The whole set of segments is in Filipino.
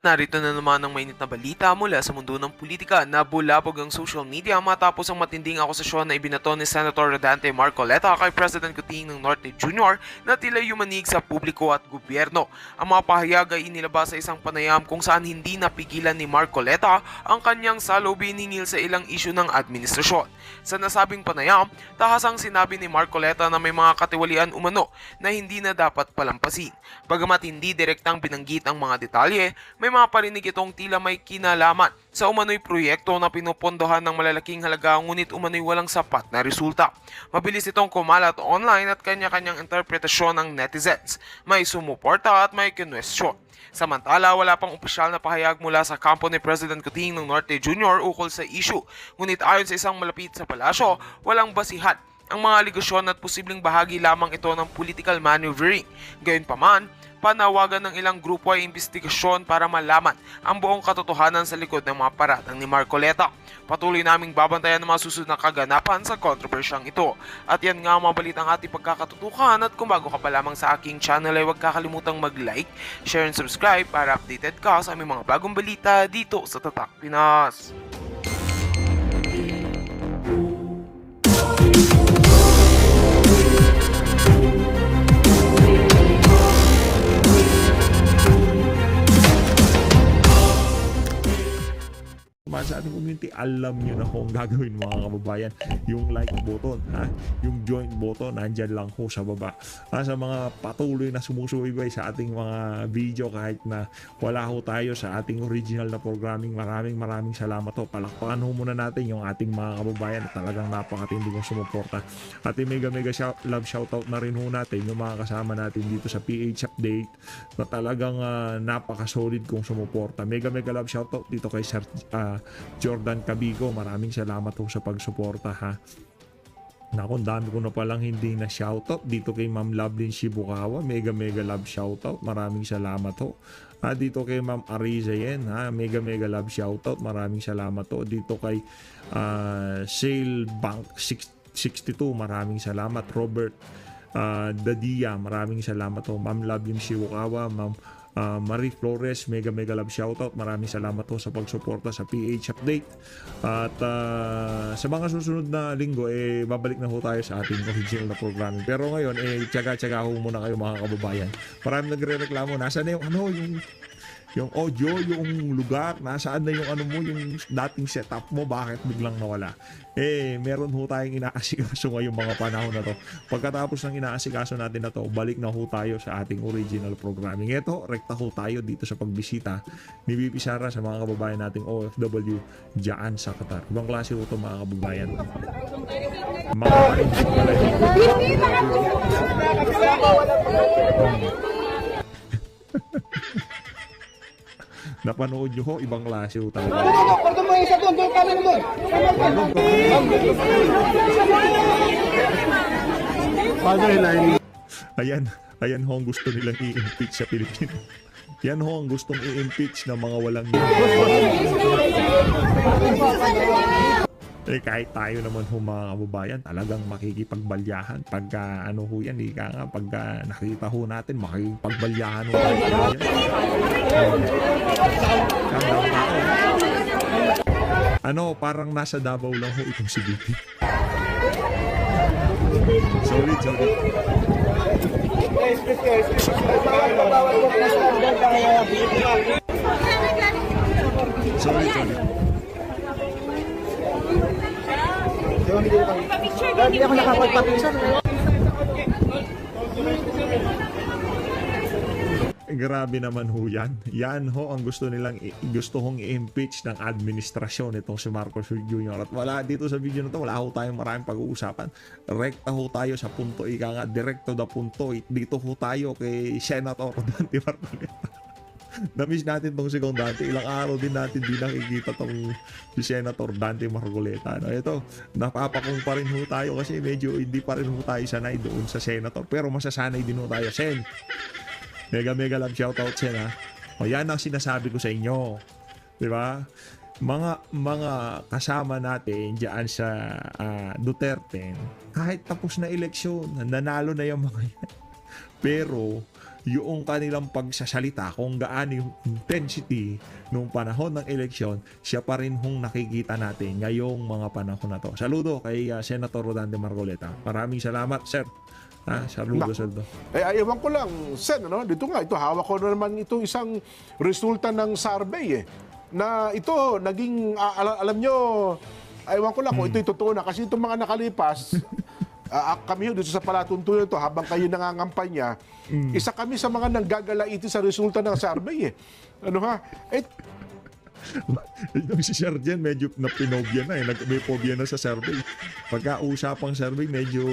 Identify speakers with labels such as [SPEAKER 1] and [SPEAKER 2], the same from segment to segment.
[SPEAKER 1] Narito na naman ang mainit na balita mula sa mundo ng politika. Nabulabog ang social media matapos ang matinding akusasyon na ibinato ni Senator Rodante Marcoleta kay President Coting ng Norte Jr. na tila yumanig sa publiko at gobyerno. Ang mga pahayag ay inilabas sa isang panayam kung saan hindi napigilan ni Marcoleta ang kanyang salubin hinggil sa ilang isyu ng administrasyon. Sa nasabing panayam, tahasang sinabi ni Marcoleta na may mga katiwalian umano na hindi na dapat palampasin. Bagamat hindi direktang binanggit ang mga detalye, may mga parinig itong tila may kinalaman sa umano'y proyekto na pinupondohan ng malalaking halaga ngunit umano'y walang sapat na resulta. Mabilis itong kumalat online at kanya-kanyang interpretasyon ng netizens. May sumuporta at may kinwestiyon. Samantala, wala pang opisyal na pahayag mula sa kampo ni President Coting ng Norte Jr. ukol sa issue. Ngunit ayon sa isang malapit sa palasyo, walang basihan ang mga aligasyon at posibleng bahagi lamang ito ng political maneuvering. Gayunpaman, panawagan ng ilang grupo ay investigasyon para malaman ang buong katotohanan sa likod ng mga paratang ni Marcoleta. Patuloy naming babantayan ang mga susunod na kaganapan sa kontrobersyang ito. At yan nga ang mga balitang ating pagkakatutukan, at kung bago ka pa lamang sa aking channel ay huwag kakalimutang mag-like, share and subscribe para updated ka sa aming mga bagong balita dito sa Tatak Pinas.
[SPEAKER 2] Sa ating community, alam nyo na kung gagawin mga kababayan. Yung like button, yung join button, nandyan lang ho sa baba. Sa mga patuloy na sumusubaybay sa ating mga video kahit na wala ho tayo sa ating original na programming, maraming salamat ho. Palakpakan ho muna natin yung ating mga kababayan na talagang napakatindi kong sumuporta. At mega love shoutout na rin ho natin yung mga kasama natin dito sa PH Update na talagang napaka-solid kong sumuporta. Mega love shoutout dito kay Sir Jordan Cabigo, maraming salamat ho sa pagsuporta Naku, dami ko na palang hindi na shoutout dito kay Ma'am Lovelyn Shibukawa, mega love shoutout, maraming salamat ho. Dito kay Ma'am Ariza yan, mega love shoutout, maraming salamat ho. Dito kay Sale Bank 62, maraming salamat. Robert Dadia, maraming salamat ho. Ma'am Lovelyn Shibukawa, Ma'am Marie Flores, mega love shoutout, maraming salamat ho sa pagsuporta sa PH Update. At sa mga susunod na linggo babalik na ho tayo sa ating original na programming. Pero ngayon tiyaga ho muna kayo mga kababayan. Maraming nagre-reklamo, nasaan na yung audio, yung lugar, nasaan na yung yung dating setup mo, bakit biglang nawala? Meron ho tayong inaasikaso ngayong mga panahon na to. Pagkatapos ng inaasikaso natin na to, balik na ho tayo sa ating original programming. Ito, rekta ho tayo dito sa pagbisita ni VP Sara sa mga kababayan nating OFW dyan sa Qatar. Ibang klase ho ito mga kababayan. Mga napanood nyo ho, ibang klase ho talaga.
[SPEAKER 3] Pagod mo isa doon, doon kami doon.
[SPEAKER 2] Ayan ho ang gusto nilang i-impeach sa Pilipinas. Yan ho ang gustong i-impeach ng mga walang kahit tayo naman ho mga kababayan, talagang makikipagbalyahan pagka ho yan, pagka nakita ho natin, makikipagbalyahan ho tayo. Parang nasa Davao lang ho itong si BP. Sorry.
[SPEAKER 3] Hindi ako nakapagpapicture.
[SPEAKER 2] Grabe naman ho yan. Yan ho ang gusto hong i-impeach ng administrasyon itong si Marcos Jr. At wala dito sa video na to, wala ho tayong maraming pag-uusapan. Rekta ho tayo sa punto, direct to the punto. Dito ho tayo kay Senator Dante Marcoleta. Na-miss natin tong si Kong Dante. Ilang araw din natin di nakikita tong si Senator Dante Marcoleta. Ito, napapakong pa rin ho tayo kasi medyo hindi pa rin ho tayo sanay doon sa Senator. Pero masasanay din ho tayo. Sen, mega love shoutout Sen yan ang sinasabi ko sa inyo. Diba? Mga kasama natin diyan sa Duterte, kahit tapos na eleksyon, nanalo na yung mga yan. Pero yung kanilang pagsasalita, kung gaano yung intensity nung panahon ng eleksyon, siya pa rin hong nakikita natin ngayong mga panahon na to. Saludo kay Senator Rodante Marcoleta. Maraming salamat, sir. Saludo, saludo.
[SPEAKER 4] Ewan ko lang, Sen, ano? Dito nga, ito, hawak ko na naman itong isang resulta ng survey na ito, naging, alam nyo, ewan ko lang kung ito'y totoo na. Kasi itong mga nakalipas, kami dito sa palatuntunan ito, habang kayo nangangampanya, isa kami sa mga nanggagalaiti sa resulta ng survey. Ano ha?
[SPEAKER 2] Yung si Sir Jen, medyo napinobia na may phobia na sa survey. Pagka-usapang survey, medyo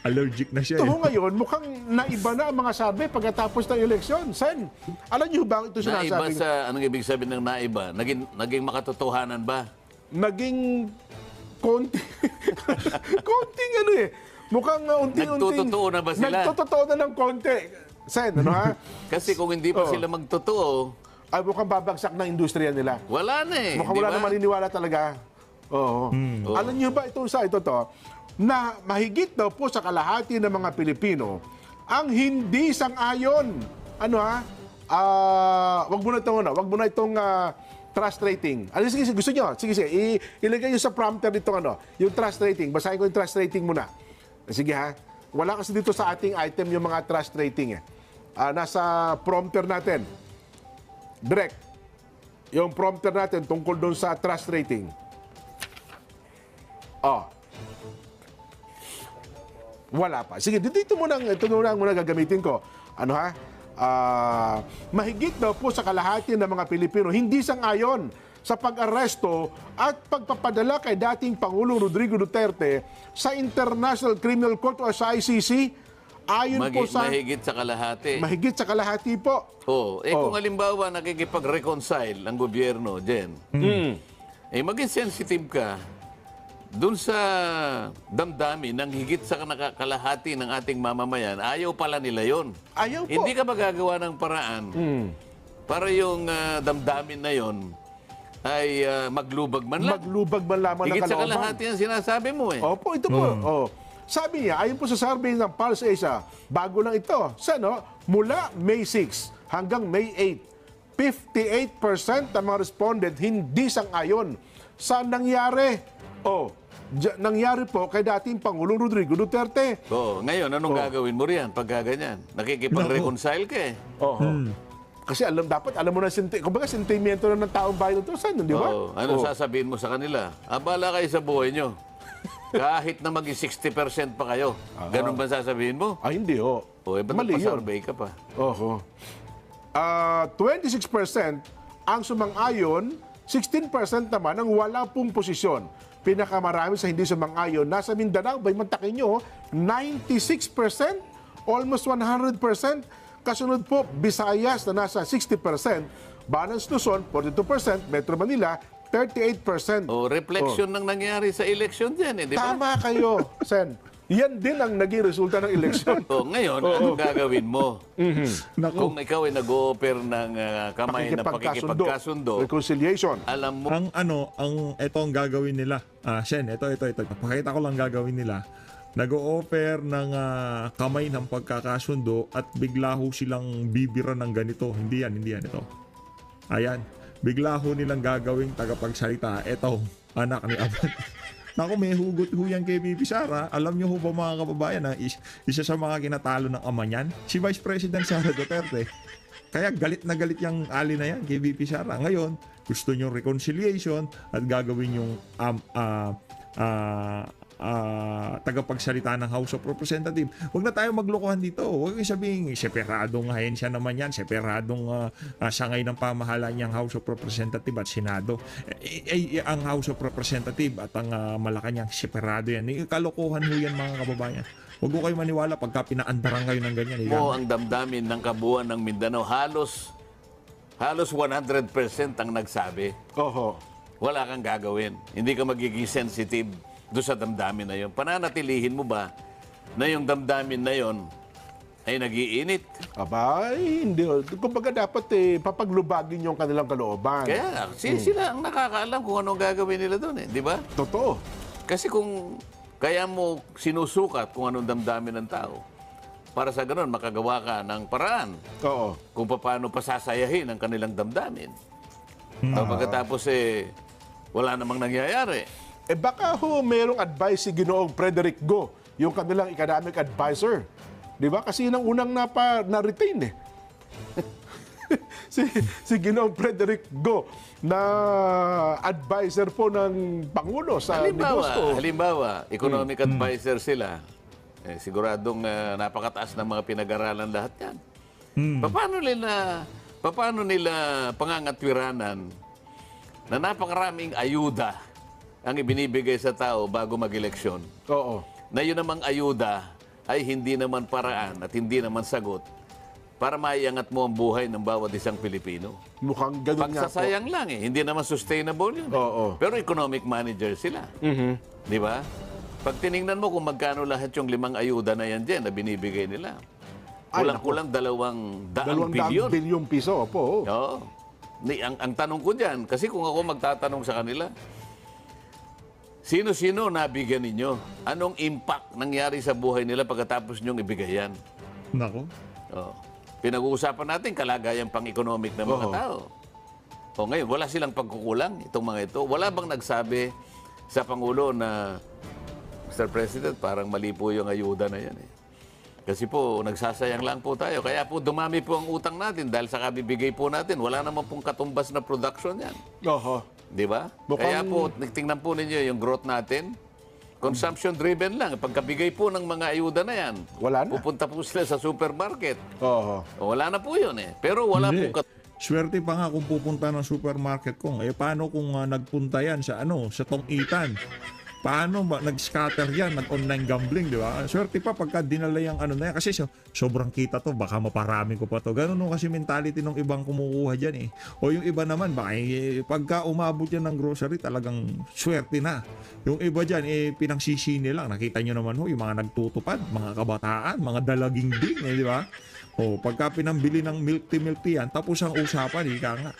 [SPEAKER 2] allergic na siya.
[SPEAKER 4] Ito ngayon, mukhang naiba na ang mga survey pagkatapos ng eleksyon. Sen, alam niyo ba ito
[SPEAKER 5] Naiba
[SPEAKER 4] sinasabing?
[SPEAKER 5] anong ibig sabihin ng naiba? Naging makatotohanan ba?
[SPEAKER 4] Naging konti, konting mukhang unti-unting.
[SPEAKER 5] Nagtotoo na ba sila?
[SPEAKER 4] Nagtotoo na ng konti. Sen, ano ha?
[SPEAKER 5] Kasi kung hindi pa sila magtotoo,
[SPEAKER 4] Ay, mukhang babagsak ng industriya nila.
[SPEAKER 5] wala na eh.
[SPEAKER 4] Mukhang
[SPEAKER 5] di
[SPEAKER 4] wala
[SPEAKER 5] ba?
[SPEAKER 4] na maniniwala talaga. Oo. Alam niyo ba ito na mahigit daw po sa kalahati ng mga Pilipino ang hindi sang-ayon. Ano ha? Wag mo na itong trust rating. Sige, gusto niyo? Sige. Ilagay niyo sa prompter itong yung trust rating. Basahin ko yung trust rating muna. Sige ha. Wala kasi dito sa ating item yung mga trust rating nasa prompter natin. Direct. Yung prompter natin tungkol doon sa trust rating. Wala pa. Sige, ito muna gagamitin ko. Ano ha? Mahigit daw po sa kalahati ng mga Pilipino hindi sang-ayon sa pag-aresto at pagpapadala kay dating Pangulong Rodrigo Duterte sa International Criminal Court o sa ICC. Ayon po sa
[SPEAKER 5] mahigit sa kalahati.
[SPEAKER 4] mahigit sa kalahati po.
[SPEAKER 5] Kung halimbawa nakikipag-reconcile ang gobyerno, Jen, maging sensitive ka dun sa damdamin ng higit sa kalahati ng ating mamamayan, ayaw pala nila yon.
[SPEAKER 4] Ayaw po.
[SPEAKER 5] Hindi ka magagawa ng paraan para yung damdamin na yon ay maglubag man lang.
[SPEAKER 4] Maglubag man lamang ng
[SPEAKER 5] Higit sa
[SPEAKER 4] kalooban.
[SPEAKER 5] kalahati ang sinasabi mo eh.
[SPEAKER 4] Opo, ito po. Sabi niya, ayon po sa survey ng Pulse Asia, bago lang ito. Mula May 6 hanggang May 8, 58% ng mga respondent hindi sang-ayon sa nangyari. Nangyari po kay dating Pangulong Rodrigo Duterte.
[SPEAKER 5] Ngayon, anong gagawin mo riyan pagka ganyan? Nakikipag-reconcile ka eh.
[SPEAKER 4] Kasi dapat alam mo na, kumbaga sentimento na ng taong bayan ito, di ba?
[SPEAKER 5] Ano sasabihin mo sa kanila? Abala kayo sa buhay nyo. Kahit na maging 60% pa kayo. Ganun ba sasabihin mo?
[SPEAKER 4] Hindi
[SPEAKER 5] Ba't
[SPEAKER 4] Mali yun.
[SPEAKER 5] nagpa-survey ka pa?
[SPEAKER 4] 26% ang sumang-ayon, 16% naman ang wala pong posisyon. Pinakamarami sa hindi sumang-ayon, nasa Mindanao, Baymantakin nyo, 96%, almost 100%. Kasunod po, Visayas na nasa 60%, Balance Luzon, 42%, Metro Manila, 38%.
[SPEAKER 5] Reflection ng nangyari sa election dyan di ba?
[SPEAKER 4] Tama kayo, Sen. Yan din ang naging resulta ng eleksyon.
[SPEAKER 5] Ngayon, anong gagawin mo?
[SPEAKER 2] Nako.
[SPEAKER 5] Kung ikaw ay nag-o-offer ng kamay na pakikipagkasundo,
[SPEAKER 4] Reconciliation.
[SPEAKER 5] alam mo,
[SPEAKER 2] Ito ang gagawin nila. Shen, ito. Pakita ko lang gagawin nila. Nag-o-offer ng kamay ng pagkakasundo at bigla ho silang bibira ng ganito. Hindi yan ito. Ayan. Bigla ho nilang gagawing tagapagsalita. Ito, anak ni Abad. Naku, may hugot ho yan kay Bibi Sara. Alam niyo ho ba mga kababayan na isa sa mga kinatalo ng ama niyan? Si Vice President Sara Duterte. Kaya galit na galit yung ali na yan kay Bibi Sara. Ngayon, gusto niyo reconciliation at gagawin yung tagapagsalita ng House of Representatives. Huwag na tayo maglokohan dito. Huwag yung sabihin, separadong ahensya naman yan, separadong sangay ng pamahalaan niyang House of Representatives at Senado. Ang House of Representatives at ang Malacanang, separado yan. Kalokohan ho yan mga kababayan. Huwag ko kayo maniwala pagka pinaandaran kayo ng ganyan.
[SPEAKER 5] ang damdamin ng kabuuan ng Mindanao, halos 100% ang nagsabi. Wala kang gagawin. Hindi ka magiging sensitive doon sa damdamin na yun. Pananatilihin mo ba na yung damdamin na yun ay nag-iinit?
[SPEAKER 4] Abay, hindi. Kumbaga dapat papaglubagin yung kanilang kalooban.
[SPEAKER 5] Kaya sila ang nakakaalam kung anong gagawin nila doon di ba?
[SPEAKER 4] Totoo.
[SPEAKER 5] Kasi kung kaya mo sinusukat kung anong damdamin ng tao, para sa ganun makagawa ka ng paraan
[SPEAKER 4] Oo.
[SPEAKER 5] kung paano pasasayahin ang kanilang damdamin. Pagkatapos wala namang nangyayari.
[SPEAKER 4] Baka ho merong advice si Ginoong Frederick Go, yung kanilang economic advisor. Di ba? Kasi yun ang unang na-retain eh. si Ginoong Frederick Go na advisor po ng Pangulo sa negosyo.
[SPEAKER 5] Halimbawa, economic advisor sila. Siguradong napakataas ng mga pinag-aralan lahat yan. Paano nila pangangatwiranan na napakaraming ayuda ang ibinibigay sa tao bago mag-eleksyon?
[SPEAKER 4] Oo.
[SPEAKER 5] Na yun namang ayuda ay hindi naman paraan at hindi naman sagot para maiangat mo ang buhay ng bawat isang Pilipino.
[SPEAKER 4] Mukhang ganun nga po.
[SPEAKER 5] Pagsasayang lang eh. Hindi naman sustainable yun.
[SPEAKER 4] Oo.
[SPEAKER 5] Pero economic manager sila. Di ba? Pag tiningnan mo kung magkano lahat yung 5 ayuda na yan dyan na binibigay nila. Kulang-kulang 200 bilyon.
[SPEAKER 4] 200 bilyong piso po.
[SPEAKER 5] Oo. Ang tanong ko dyan, kasi kung ako magtatanong sa kanila, sino-sino nabigyan ninyo? Anong impact nangyari sa buhay nila pagkatapos nyong ibigay yan?
[SPEAKER 2] Nako.
[SPEAKER 5] Oo. Pinag-uusapan natin kalagayan pang-economic ng mga tao. O ngayon, wala silang pagkukulang itong mga ito. Wala bang nagsabi sa Pangulo na, Mr. President, parang mali po yung ayuda na yan eh. Kasi po, nagsasayang lang po tayo. Kaya po, dumami po ang utang natin dahil sa kabibigay po natin. Wala naman pong katumbas na production yan.
[SPEAKER 4] Oho.
[SPEAKER 5] Di ba? Kaya po, tingnan po ninyo yung growth natin. Consumption-driven lang. Pagkabigay po ng mga ayuda na yan,
[SPEAKER 4] Wala na.
[SPEAKER 5] pupunta po sila sa supermarket.
[SPEAKER 4] Oho.
[SPEAKER 5] Wala na po yun eh. Pero wala
[SPEAKER 2] Hindi.
[SPEAKER 5] po
[SPEAKER 2] Swerte pa nga kung pupunta ng supermarket kong. Paano kung nagpunta yan sa sa Tong-Itan? Paano ba nag-scatter yan, nag-online gambling, di ba? Swerte pa pagka dinala yung na yan. Kasi sobrang kita to, baka maparami ko pa to. Ganun kasi mentality ng ibang kumukuha dyan eh. O yung iba naman, baka pagka umabot yan ng grocery, talagang swerte na. Yung iba dyan, pinangsisini lang. Nakita nyo naman yung mga nagtutupad, mga kabataan, mga dalaging din, di ba? O, pagka pinambili ng milk tea yan, tapos ang usapan, ika nga.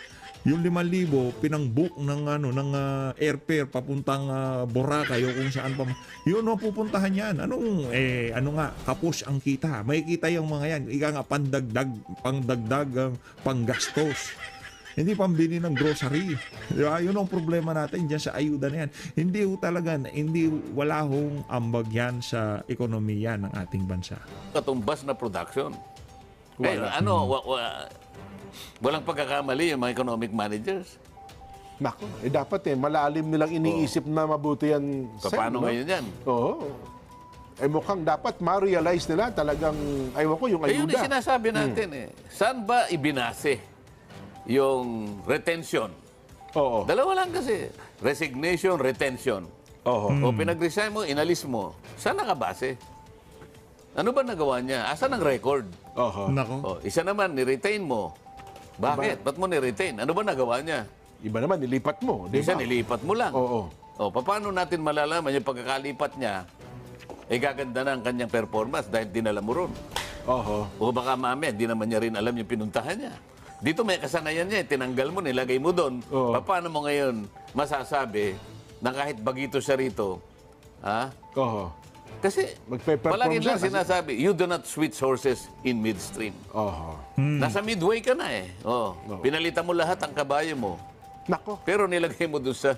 [SPEAKER 2] Yung 5,000 pinang-book ng airfare papuntang Boracay o kung saan pa. Yun ang pupuntahan yan. Ano nga, kapos ang kita. May kita yung mga yan. Ika nga, pangdagdag, panggastos. Hindi pambili ng grocery. Diba? Yun ang problema natin dyan sa ayuda na yan. Wala hong ambag yan sa ekonomiya ng ating bansa.
[SPEAKER 5] katumbas na production. Walang pagkakamali yung mga economic managers.
[SPEAKER 4] Nako, dapat malalim nilang iniisip na mabuti yan.
[SPEAKER 5] Paano ngayon yan?
[SPEAKER 4] Oo. Mukhang dapat ma-realize nila talagang, yung
[SPEAKER 5] Ayun
[SPEAKER 4] ayuda.
[SPEAKER 5] yung sinasabi natin eh. Saan ba ibinase yung retention?
[SPEAKER 4] Oo.
[SPEAKER 5] Dalawa lang kasi. Resignation, retention.
[SPEAKER 4] Oo.
[SPEAKER 5] O pinag-resign mo, inalis mo. Saan nakabase? Ano ba nagawa niya? Asan ang record?
[SPEAKER 4] Oo.
[SPEAKER 2] Nako.
[SPEAKER 5] Isa naman, ni-retain mo. Bakit? Ba't mo ni-retain? Ano ba nagawa niya?
[SPEAKER 4] Iba naman, nilipat mo. Di
[SPEAKER 5] Isa
[SPEAKER 4] ba?
[SPEAKER 5] nilipat mo lang.
[SPEAKER 4] Oo.
[SPEAKER 5] Paano natin malalaman yung pagkakalipat niya, gaganda na ang kanyang performance dahil dinala mo ron.
[SPEAKER 4] Oo.
[SPEAKER 5] O baka mamaya, di naman niya rin alam yung pinuntahan niya. Dito may kasanayan niya, tinanggal mo, nilagay mo doon.
[SPEAKER 4] Oo.
[SPEAKER 5] Paano mo ngayon masasabi na kahit bagito siya rito,
[SPEAKER 4] Oo.
[SPEAKER 5] Kasi
[SPEAKER 4] Magpe-perform
[SPEAKER 5] palagi
[SPEAKER 4] siya
[SPEAKER 5] lang sinasabi, you do not switch horses in midstream.
[SPEAKER 4] Oo.
[SPEAKER 5] Nasa midway ka na eh. Pinalitan mo lahat ang kabayo mo.
[SPEAKER 4] Nako.
[SPEAKER 5] Pero nilagay mo doon sa...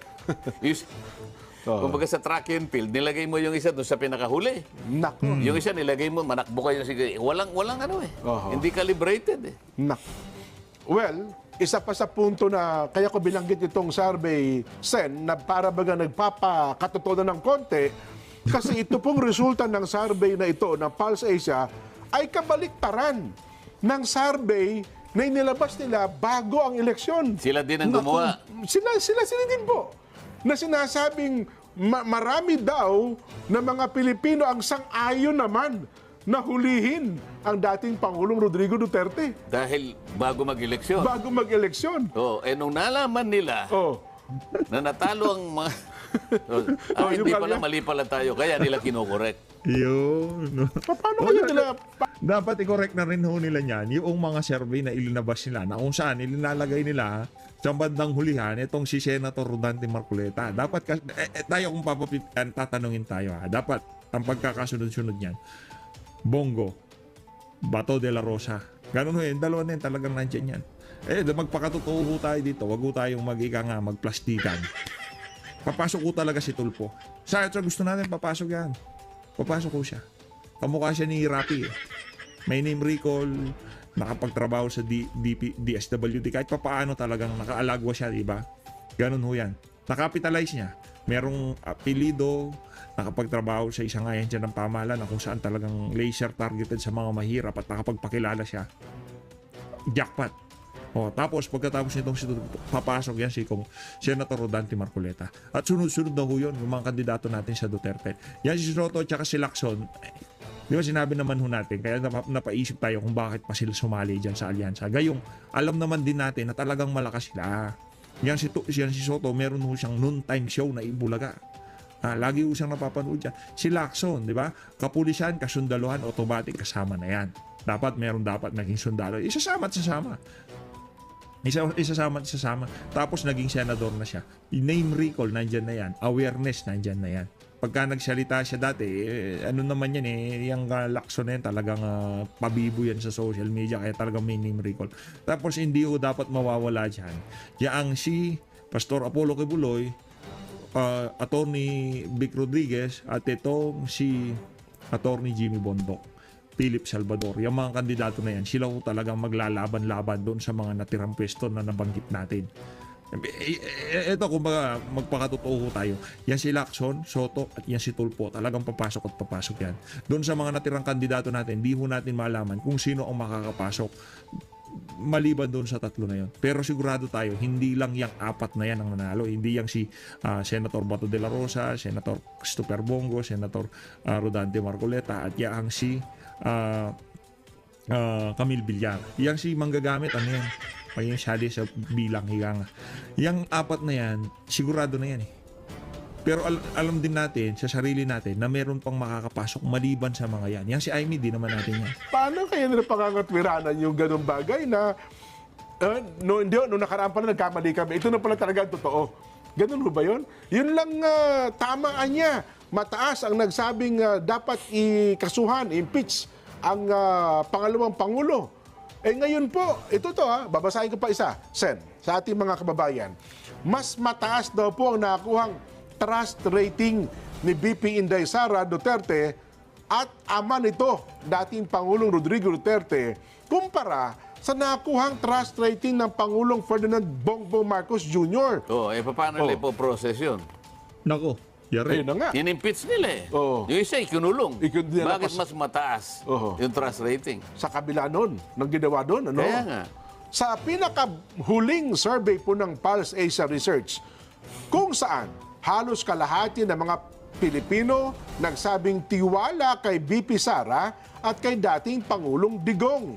[SPEAKER 5] Kumbaga sa track and field, nilagay mo yung isa doon sa pinakahuli.
[SPEAKER 4] Nako.
[SPEAKER 5] Yung isa nilagay mo, manakbo kayo. Sige, walang ano eh.
[SPEAKER 4] Oo.
[SPEAKER 5] Hindi calibrated eh.
[SPEAKER 4] Nako. Well, isa pa sa punto na kaya ko binanggit itong survey, Sen, na para baga nagpapakatotohanan ng konti, kasi ito pong resulta ng survey na ito, ng Pulse Asia, ay kabaliktaran ng survey na inilabas nila bago ang eleksyon.
[SPEAKER 5] Sila din ang gumawa.
[SPEAKER 4] Sila din po. Na sinasabing marami daw na mga Pilipino ang sang-ayon naman na hulihin ang dating Pangulong Rodrigo Duterte
[SPEAKER 5] Dahil bago mag-eleksyon.
[SPEAKER 4] bago mag-eleksyon.
[SPEAKER 5] Nung nalaman nila
[SPEAKER 4] Oh,
[SPEAKER 5] na natalo ang mga...
[SPEAKER 4] yung
[SPEAKER 5] hindi pala,
[SPEAKER 4] kanya.
[SPEAKER 5] mali pala tayo. Kaya nila kinokorek.
[SPEAKER 2] Yun.
[SPEAKER 4] paano kaya nila?
[SPEAKER 2] Dapat i-correct na rin ho nila niyan yung mga survey na ilinabas nila na kung saan ilinalagay nila sa bandang hulihan itong si Senator Rodante Marcoleta. Dapat tayo kung tatanungin tayo dapat ang pagkakasunod-sunod niyan. Bongo, Bato de la Rosa. Ganun ho yun, dalawa na yun, talagang nandyan yan. Magpakatotoo ho tayo dito, wag ho tayong magplastikan. Papasok ho talaga si Tulfo. Sa gusto natin, papasok yan. Papasok ho siya. Kamukha siya ni Rapi. May name recall, nakapagtrabaho sa DSWD, kahit papaano talagang nakaalagwa siya, di ba? Ganun ho yan. Nakapitalize niya. Merong apelido, nakapagtrabaho sa isang ahensya ng pamahalaan na kung saan talagang laser targeted sa mga mahirap at nakapagpakilala siya. Jackpot. Tapos pagkatapos nitong papasok yan si Senator Rodante Marcoleta. At sunod-sunod na ho yun, yung mga kandidato natin sa Duterte. Yan si Soto at saka si Lacson. Di ba sinabi naman ho natin, kaya napaisip tayo kung bakit pa sila sumali dyan sa alyansa. Gayong, alam naman din natin na talagang malakas sila. Yan si Soto, meron ho siyang noontime show na Ibulaga. Lagi ho siyang napapanood dyan. Si Lacson, di ba? Kapulisan, kasundaluhan, automatic kasama na yan. Dapat naging sundalo. Isasama at sasama. Isasama. Tapos naging senador na siya. Name recall, nandyan na yan. Awareness, nandyan na yan. Pagka nagsalita siya dati, ano naman yan yung Lacson na yan, talagang pabibo yan sa social media, kaya talagang may name recall. Tapos hindi ho dapat mawawala dyan. Yang si Pastor Apollo Kibuloy, Attorney Vic Rodriguez, at itong si Attorney Jimmy Bondoc, Philip Salvador, yung mga kandidato na yan, sila ho talagang maglalaban-laban doon sa mga natirang pwesto na nabanggit natin. Ito, kung magpakatotoo ho tayo, yan si Lacson, Soto, at yan si Tulfo, talagang papasok at papasok yan. Doon sa mga natirang kandidato natin, di ho natin malaman kung sino ang makakapasok maliban doon sa tatlo na yon. Pero sigurado tayo, hindi lang yung apat na yan ang nanalo. Hindi yung si Senator Bato de la Rosa, Senator Christopher Bongo, Senator Rodante Marcoleta, at yang si Camille Villar. Yang si manggagamit, ano yan? Yung sali sa bilang higang. Yang apat na yan, sigurado na yan eh. Pero alam din natin, sa sarili natin, na meron pang makakapasok maliban sa mga yan. Yang si Amy, di naman natin yan.
[SPEAKER 4] Paano kaya nila pangangatwiranan yung ganung bagay na no nakaraan pala nagkamali kami. Ito na pala talaga ang totoo. Ganun ba yun? Yun lang tamaan niya. Mataas ang nagsabing dapat ikasuhan, impeach ang pangalawang Pangulo. Ngayon po, ito babasahin ko pa isa, Sen, sa ating mga kababayan. Mas mataas daw po ang nakuhang trust rating ni BP Inday Sara Duterte at ama nito, dating Pangulong Rodrigo Duterte, kumpara sa nakuhang trust rating ng Pangulong Ferdinand Bongbong Marcos Jr.
[SPEAKER 5] Paano nila ipoprocess yun?
[SPEAKER 2] Nako, yari.
[SPEAKER 4] Ayun na nga.
[SPEAKER 5] In-impeach nila eh.
[SPEAKER 4] Oo.
[SPEAKER 5] Yung isa, ikinulong.
[SPEAKER 4] Nila
[SPEAKER 5] Bakit mas mataas yung trust rating?
[SPEAKER 4] Sa kabila nun, nang ginawa doon, ano?
[SPEAKER 5] Kaya nga.
[SPEAKER 4] Sa pinakahuling survey po ng Pulse Asia Research, kung saan halos kalahati ng mga Pilipino nagsabing tiwala kay BP Sara at kay dating Pangulong Digong.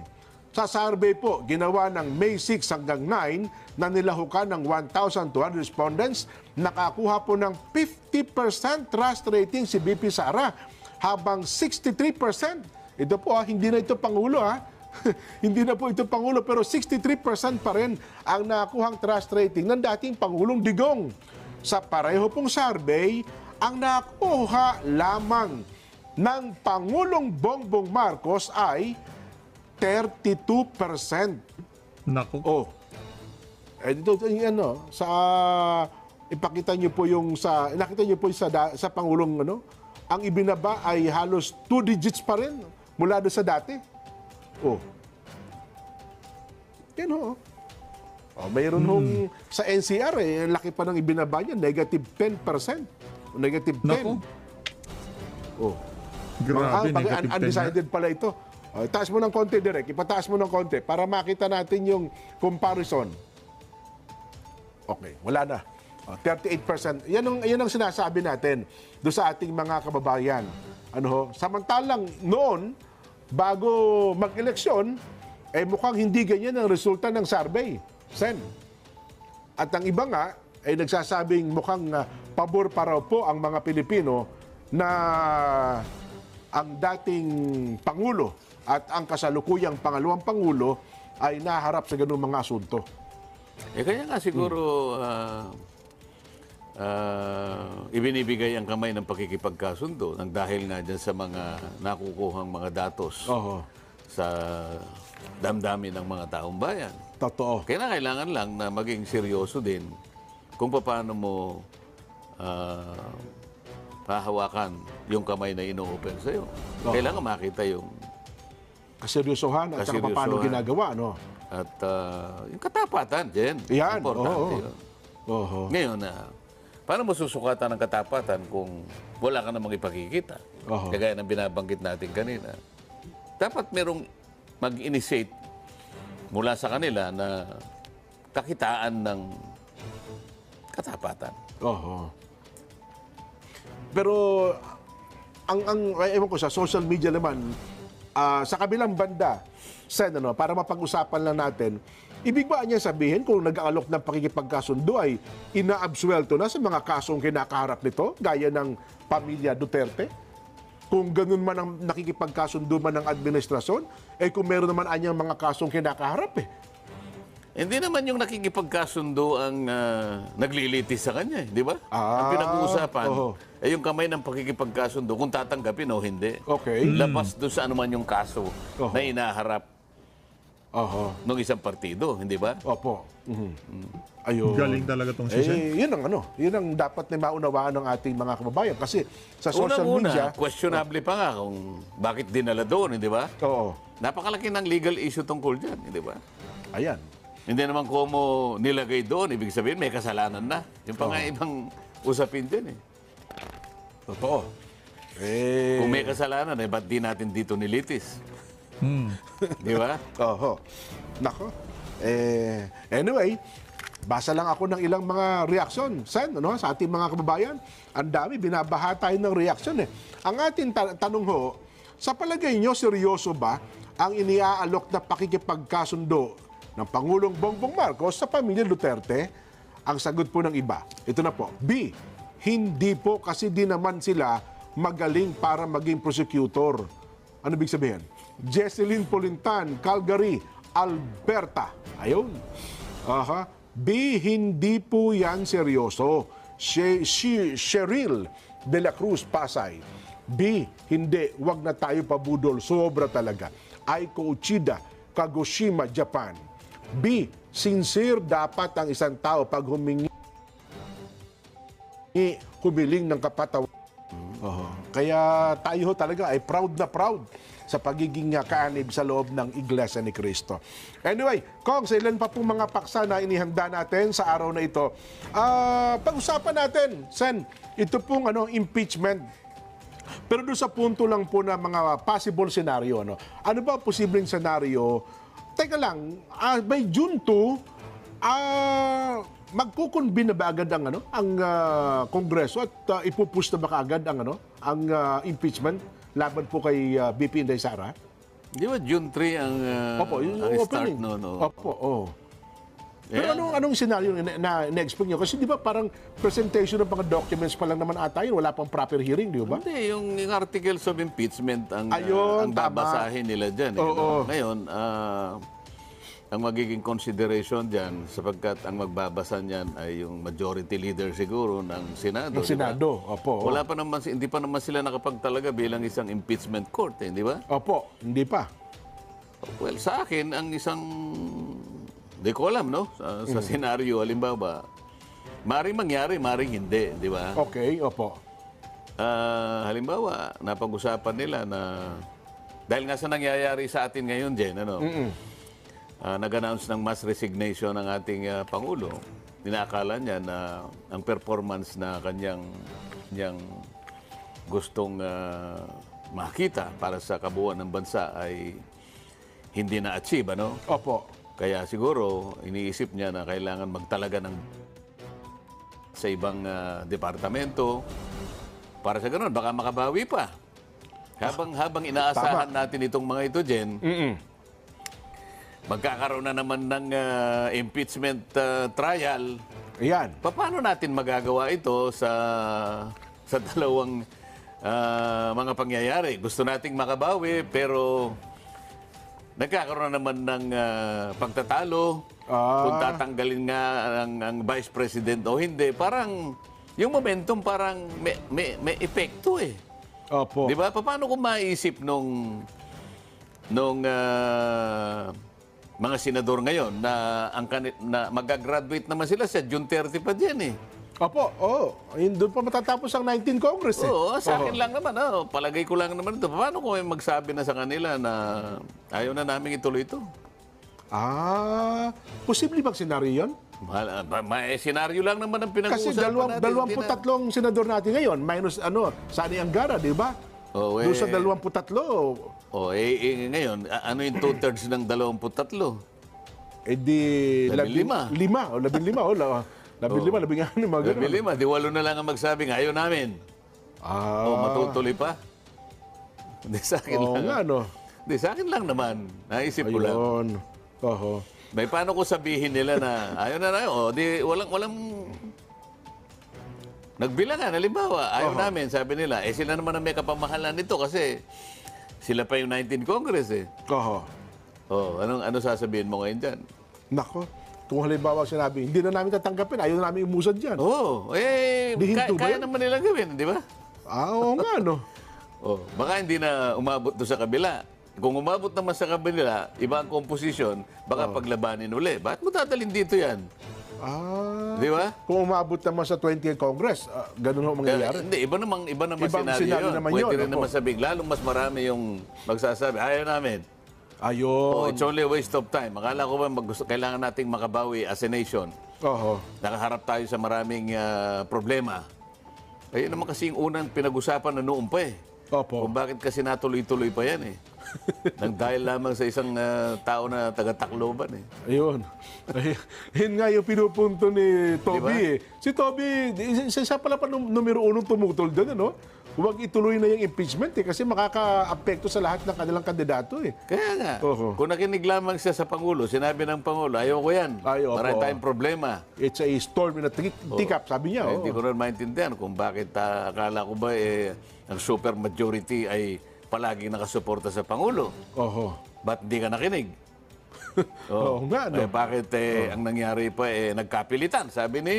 [SPEAKER 4] Sa survey po, ginawa ng May 6 hanggang 9 na nilahukan ng 1,200 respondents, nakakuha po ng 50% trust rating si BP Sara, habang 63%, ito po hindi na ito Pangulo hindi na po ito Pangulo, pero 63% pa rin ang nakuhang trust rating ng dating Pangulong Digong. Sa pareho pong survey, ang nakuha lamang ng Pangulong Bongbong Marcos ay 32%.
[SPEAKER 2] Nako.
[SPEAKER 4] Dito sa ipakita niyo po yung nakita niyo po sa Pangulong ang ibinaba ay halos 2 digits pa rin mula doon sa dati. Yan mayroon hong sa NCR ang laki pa ng ibinaba niya, negative 10%. Negative 10.
[SPEAKER 2] Nako. Grabe, negative 10
[SPEAKER 4] undecided pala ito. Itaas mo ng konti, Direk. Ipataas mo ng konti para makita natin yung comparison. Okay, wala na. 38%. Yan ang sinasabi natin doon sa ating mga kababayan. Samantalang noon, bago mag-eleksyon, mukhang hindi ganyan ang resulta ng survey. Sen. At ang iba nga, ay nagsasabing mukhang pabor pa raw po ang mga Pilipino na ang dating Pangulo at ang kasalukuyang pangalawang Pangulo ay naharap sa ganung mga asunto.
[SPEAKER 5] Kaya nga siguro ibinibigay ang kamay ng pakikipagkasundo nang dahil nga dyan sa mga nakukuhang mga datos sa damdamin ng mga taong bayan.
[SPEAKER 4] Totoo.
[SPEAKER 5] Kaya kailangan lang na maging seryoso din kung paano mo hahawakan yung kamay na ino-open sa'yo. Kailangan makita yung
[SPEAKER 4] Kaseryosohan at saka paano
[SPEAKER 5] kaseryosohan.
[SPEAKER 4] ginagawa, no?
[SPEAKER 5] At yung katapatan, Jen.
[SPEAKER 4] Yan,
[SPEAKER 5] Importante
[SPEAKER 4] oo.
[SPEAKER 5] yun.
[SPEAKER 4] Oho.
[SPEAKER 5] Ngayon, paano mo susukatan ng katapatan kung wala ka namang ipakikita?
[SPEAKER 4] Oho.
[SPEAKER 5] Kagaya ng binabanggit natin kanina. Dapat merong mag-initiate mula sa kanila na kakitaan ng katapatan.
[SPEAKER 4] Oho. Pero ewan ko sa social media naman, sa kabilang banda, Sen, para mapag-usapan lang natin, ibig ba niya sabihin kung nag-aalok ng pakikipagkasundo ay inaabsuelto na sa mga kasong kinakaharap nito, gaya ng pamilya Duterte? Kung ganun man ang nakikipagkasundo man ng administrasyon, kung meron naman anyang mga kasong kinakaharap
[SPEAKER 5] Hindi naman yung nakikipagkasundo ang naglilitis sa kanya, di ba? Ang pinag-uusapan,
[SPEAKER 4] oho.
[SPEAKER 5] yung kamay ng pakikipagkasundo, kung tatanggapin o hindi.
[SPEAKER 4] Okay.
[SPEAKER 5] Labas doon sa anuman yung kaso
[SPEAKER 4] Oho.
[SPEAKER 5] na inaharap
[SPEAKER 4] Oho.
[SPEAKER 5] ng isang partido, hindi ba?
[SPEAKER 4] Opo. Ayun.
[SPEAKER 2] Galing talaga tong si Sen.
[SPEAKER 4] Yun ang dapat na maunawaan ng ating mga kababayan. Kasi sa social media,
[SPEAKER 5] Unang-una, questionable pa nga kung bakit dinala doon, hindi ba?
[SPEAKER 4] oo,
[SPEAKER 5] Napakalaki ng legal issue tungkol dyan, hindi ba?
[SPEAKER 4] ayan.
[SPEAKER 5] Hindi naman kumo nilagay doon, ibig sabihin may kasalanan na. Yung pa nga ibang usapin din eh.
[SPEAKER 4] Totoo.
[SPEAKER 5] Kung may kasalanan, ba't di natin dito nilitis? Di ba?
[SPEAKER 4] Oho. Nako. Anyway, basa lang ako ng ilang mga reaksyon, Sen, sa ating mga kababayan. Ang dami, binabaha tayo ng reaksyon Ang ating tanong ho, sa palagay nyo, seryoso ba ang iniaalok na pakikipagkasundo ng Pangulong Bongbong Marcos sa pamilya Duterte? Ang sagot po ng iba, ito na po. B, hindi po kasi di naman sila magaling para maging prosecutor. Ano ibig sabihin? Jesseline Polintan, Calgary, Alberta. Ayun. Aha. B, hindi po yan seryoso. Cheryl de la Cruz, Pasay. B, hindi. Wag na tayo pabudol. Sobra talaga. Aiko Uchida, Kagoshima, Japan. B, sincere dapat ang isang tao pag humiling ng kapatawan. Kaya tayo talaga ay proud na proud sa pagiging kaanib sa loob ng Iglesia ni Cristo. Anyway, Kong, sa ilan pa pong mga paksa na inihanda natin sa araw na ito, pag-usapan natin, Sen, ito pong impeachment. Pero doon sa punto lang po na mga possible scenario, ano ba ang posibleng scenario? Teka lang, by June 2, magkukunbin na ba agad ang Kongreso at ipupush na ba kaagad ang impeachment laban po kay BP Inday Sara?
[SPEAKER 5] Di ba June 3 ang,
[SPEAKER 4] Opo, yung
[SPEAKER 5] ang start
[SPEAKER 4] opening.
[SPEAKER 5] no?
[SPEAKER 4] Opo, oo. Pero
[SPEAKER 5] Yeah.
[SPEAKER 4] anong scenario na expect nyo? Kasi di ba parang presentation ng mga documents pa lang naman ata yun, wala pang proper hearing, di ba?
[SPEAKER 5] Hindi, yung articles of impeachment ang,
[SPEAKER 4] Ayun,
[SPEAKER 5] ang
[SPEAKER 4] tama.
[SPEAKER 5] babasahin nila dyan.
[SPEAKER 4] Oo.
[SPEAKER 5] Ngayon, ang magiging consideration dyan, sapagkat ang magbabasa niyan ay yung majority leader siguro ng Senado.
[SPEAKER 4] Ng
[SPEAKER 5] di ba?
[SPEAKER 4] Senado, opo.
[SPEAKER 5] Wala pa naman, hindi pa naman sila nakapagtalaga bilang isang impeachment court, di ba?
[SPEAKER 4] Opo, hindi pa.
[SPEAKER 5] Well, sa akin, ang isang, di ko alam, no? Sa senaryo, halimbawa, maring mangyari, maring hindi, di ba?
[SPEAKER 4] Okay, opo.
[SPEAKER 5] Halimbawa, napag-usapan nila na, dahil nga sa nangyayari sa atin ngayon, Jen, nag-announce ng mass resignation ng ating Pangulo. Ninakala niya na ang performance na kanyang gustong makita para sa kabuuan ng bansa ay hindi na-achieve, ano?
[SPEAKER 4] Opo.
[SPEAKER 5] Kaya siguro, iniisip niya na kailangan magtalaga ng sa ibang departamento para sa ganun, baka makabawi pa. Habang inaasahan natin itong mga ito, Jen, magkakaroon na naman ng impeachment trial.
[SPEAKER 4] Ayan.
[SPEAKER 5] Paano natin magagawa ito sa dalawang mga pangyayari? Gusto nating makabawi, pero nagkakaroon na naman ng pagtatalo. Kung tatanggalin nga ang Vice President o hindi, parang yung momentum parang may epekto eh.
[SPEAKER 4] Opo.
[SPEAKER 5] Di ba? Paano kung maisip nung nung mga senador ngayon na na magagraduate naman sila sa June 30 pa diyan eh.
[SPEAKER 4] Opo, doon pa matatapos ang 19 Congress eh.
[SPEAKER 5] Oo, sa akin lang naman, palagay ko lang naman ito. Paano kung may magsabi na sa kanila na ayaw na namin ituloy ito?
[SPEAKER 4] Posible bang senaryo yun?
[SPEAKER 5] May senaryo lang naman ang
[SPEAKER 4] Kasi
[SPEAKER 5] pinag-uusapan natin.
[SPEAKER 4] 23 senador natin ngayon, minus Sani Angara, di ba?
[SPEAKER 5] Oh,
[SPEAKER 4] Doon sa 23,
[SPEAKER 5] ngayon, ano yung 2/3 ng 23?
[SPEAKER 4] di...
[SPEAKER 5] 15.
[SPEAKER 4] 15, 16, mga ganun.
[SPEAKER 5] Di 8 na lang ang magsabi, ayaw namin. Matutuloy pa? Hindi sa akin
[SPEAKER 4] Oo
[SPEAKER 5] lang.
[SPEAKER 4] nga, no?
[SPEAKER 5] Hindi, sa akin lang naman. Naisip ko lang.
[SPEAKER 4] Ayun.
[SPEAKER 5] May paano ko sabihin nila na ayaw na tayo, di walang nagbilangan, halimbawa, ayaw namin, sabi nila, sila naman ang may kapamahalan nito kasi sila pa yung 19 Congress eh. Ano sasabihin mo ngayon dyan?
[SPEAKER 4] Nako, kung halimbawa sinabi, hindi na namin tatanggapin, ayaw na namin umusad dyan. Dihinto ba
[SPEAKER 5] kaya
[SPEAKER 4] yun?
[SPEAKER 5] naman nilang gawin, di ba?
[SPEAKER 4] Oo nga, no?
[SPEAKER 5] Baka hindi na umabot doon sa kabila. Kung umabot naman sa kabila, iba ang komposisyon, baka paglabanin uli. Bakit mo tatalin dito yan? Di ba?
[SPEAKER 4] Kung umabot naman sa 20th Congress, ganun ho mangyayari.
[SPEAKER 5] Hindi, iba naman
[SPEAKER 4] Ibang
[SPEAKER 5] senaryo
[SPEAKER 4] senaryo
[SPEAKER 5] yun.
[SPEAKER 4] naman
[SPEAKER 5] Pwede
[SPEAKER 4] yun,
[SPEAKER 5] rin naman sabihin, lalong mas marami yung magsasabi, ayaw namin.
[SPEAKER 4] Ayun.
[SPEAKER 5] It's only a waste of time. Akala ko ba kailangan nating makabawi as a nation. Nakaharap tayo sa maraming problema. Ayun naman kasi yung unang pinag-usapan na noon pa eh. Kung bakit kasi natuloy-tuloy pa yan eh. Nang dahil lamang sa isang tao na taga-Tacloban eh.
[SPEAKER 4] Ayun. Yun nga yung pinupunto ni Toby eh. Si Toby, siya pala pa numero 1 tumutol doon, ano? Huwag ituloy na yung impeachment eh, kasi makaka-apekto sa lahat ng kanilang kandidato eh.
[SPEAKER 5] Kaya nga, kung nakinig lamang siya sa Pangulo, sinabi ng Pangulo, ayoko yan. Marami tayong problema.
[SPEAKER 4] It's a storm in a teacup, sabi niya.
[SPEAKER 5] Hindi ko rin maintindihan kung bakit akala ko ba ang super majority ay palaging nakasuporta sa Pangulo. Ba't hindi ka nakinig?
[SPEAKER 4] Nga, no?
[SPEAKER 5] Bakit ang nangyari pa nagkapilitan? Sabi ni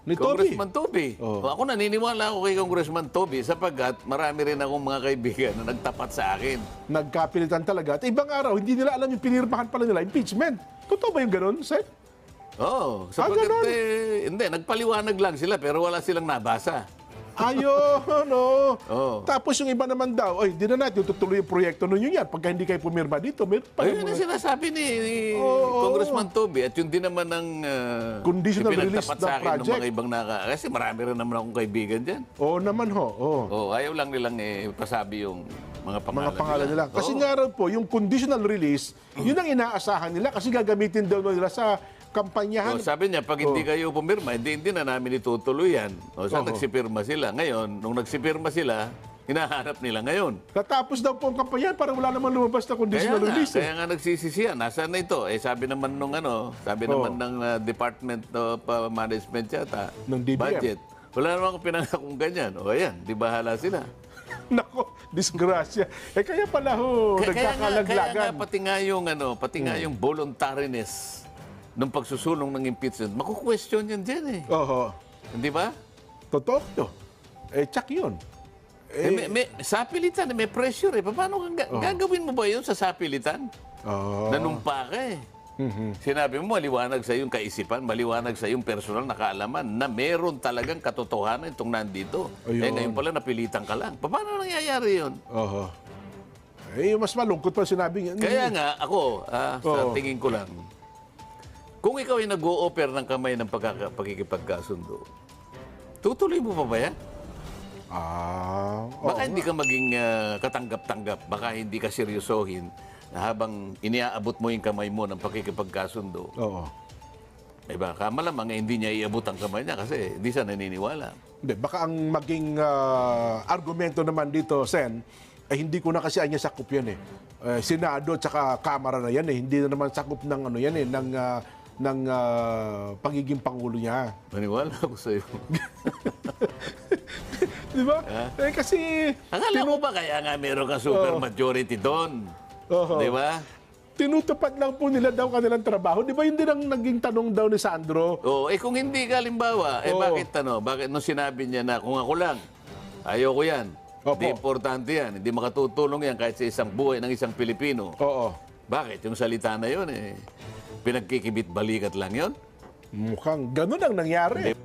[SPEAKER 4] ni Toby.
[SPEAKER 5] Congressman Toby. Ako naniniwala ako kay Congressman Toby sapagkat marami rin akong mga kaibigan na nagtapat sa akin.
[SPEAKER 4] Nagkapilitan talaga. At ibang araw, hindi nila alam yung pinirmahan pala nila, impeachment. Totoo ba yung ganun, Sen?
[SPEAKER 5] Sapagkat
[SPEAKER 4] ganun?
[SPEAKER 5] hindi, nagpaliwanag lang sila pero wala silang nabasa.
[SPEAKER 4] Ayun, no. Tapos yung iba naman daw, di na natin tutuloy yung proyekto nun yan. Pagka hindi kayo pumirma dito,
[SPEAKER 5] Ayun ang sinasabi ni Congressman Toby at yun din naman ng
[SPEAKER 4] Conditional release
[SPEAKER 5] pinagtapat
[SPEAKER 4] ng
[SPEAKER 5] sa akin ng
[SPEAKER 4] project.
[SPEAKER 5] mga ibang kasi marami rin naman akong kaibigan dyan.
[SPEAKER 4] Naman ho.
[SPEAKER 5] Ayaw lang nilang pasabi yung mga
[SPEAKER 4] Pangalan nila. Kasi nga raw po, yung conditional release, yun ang inaasahan nila kasi gagamitin daw nila sa kampanyahan.
[SPEAKER 5] Sabi niya, pag hindi kayo pumirma, hindi na namin itutuloy yan. Nagsipirma sila. Ngayon, nung nagsipirma sila, hinahanap nila ngayon.
[SPEAKER 4] Katapos daw po ang kampanyahan, parang wala naman lumabas na conditional release.
[SPEAKER 5] Kaya nga nagsisisiyan. Nasaan na ito? Sabi naman nung naman ng Department of Management yata,
[SPEAKER 4] Ng DBM.
[SPEAKER 5] budget. Wala naman akong pinangakong ganyan. Ayan, di bahala sila.
[SPEAKER 4] Nako, disgrasya. Kaya pala nagkakalaglagan.
[SPEAKER 5] Kaya nga pati nga yung voluntariness ng pagsusulong ng impeachment, maku-question yan dyan eh. Hindi ba?
[SPEAKER 4] Totoo to. Tsak yun.
[SPEAKER 5] May sapilitan, may pressure eh. Paano gagawin mo ba yun sa sapilitan? Nanumpa ka eh. Sinabi mo, maliwanag sa iyong kaisipan, maliwanag sa iyong personal na kaalaman na meron talagang katotohanan itong nandito. Ngayon pala napilitan ka lang. Paano nangyayari yun?
[SPEAKER 4] Mas malungkot pa sinabi niya.
[SPEAKER 5] Kaya nga, ako, sa tingin ko lang, kung ikaw ay nag-o-offer ng kamay ng pagkikipagkasundo, tutuloy mo pa ba yan? Baka hindi ka maging katanggap-tanggap, baka hindi ka seryosohin na habang iniaabot mo yung kamay mo ng pakikipagkasundo. Baka malamang hindi niya iabot ang kamay niya kasi hindi siya naniniwala.
[SPEAKER 4] Hindi, baka ang maging argumento naman dito, Sen, hindi ko na kasi anya sakop yan eh. Senado at saka Kamara na yan eh. Hindi na naman sakop ng ng pagiging Pangulo niya.
[SPEAKER 5] Maniwala ako sa iyo.
[SPEAKER 4] Di ba? Kasi...
[SPEAKER 5] Akala mo ba kaya nga meron ka super majority doon? Di ba?
[SPEAKER 4] Tinutupad lang po nila daw kanilang trabaho. Di ba yun din ang naging tanong daw ni Sandro?
[SPEAKER 5] Kung hindi ka, halimbawa, bakit nung sinabi niya na kung ako lang, ayoko yan.
[SPEAKER 4] Opo.
[SPEAKER 5] Hindi importante yan. Hindi makatutulong yan kahit sa isang buhay ng isang Pilipino.
[SPEAKER 4] Oo.
[SPEAKER 5] Bakit? Yung salita na yun, pinagkikibit balikat lang yun?
[SPEAKER 4] Mukhang ganun ang nangyari.